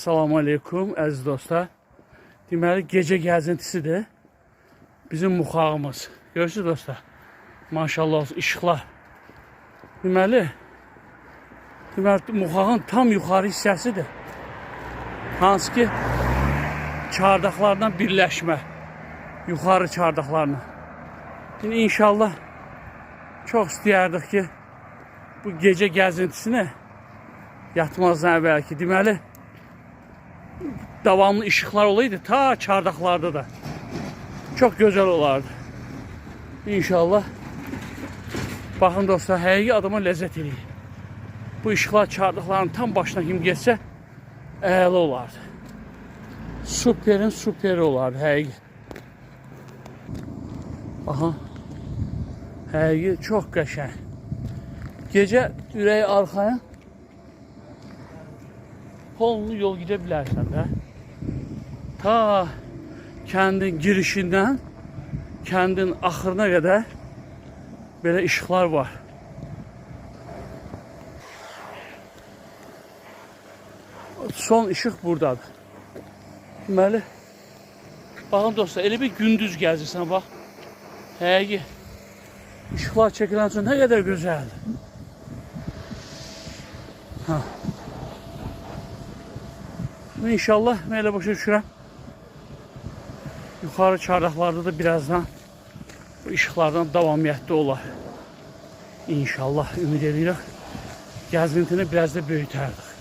Assalamu aleykum əziz dostlar. Deməli gecə gəzintisidir bizim muxağımız. Görürsünüz dostlar. Maşallah olsun işıqlar. Deməli muxağın tam yuxarı hissəsidir. Hansı ki çardaqlardan birləşmə. Yuxarı çardaqlarla. Şimdi inşallah çox istəyərdik ki bu gecə gəzintisini yatmazdan əvvəlki deməli davamlı işıqlar olaydı ta çardaqlarda da. Çox gözəl olardı. İnşallah. Baxın dostlar, həqiqi adama ləzzət eləyir. Bu işıqlar çardaqların tam başına kim geçsə əla olardı. Süperin süperi olardı həqiqi. Aha. Həqiqi çox qəşəng. Gecə ürəyi arxaya holunu yol gedə bilərsən də. Ta kəndin girişindən kəndin axırına qədər belə işıqlar var. Son işıq buradadır. Deməli, baxın dostlar, elə bir gündüz gəzirsən, bax. Həqiqi işıqlar çəkilən üçün nə qədər gözəldir. Ha. İnşallah mən elə başa düşürəm. Yuxarı çardaqlarda da birazdan bu işıqlardan davamiyyətli olar. İnşallah ümid edirik. Gəzintini biraz da böyütərdik.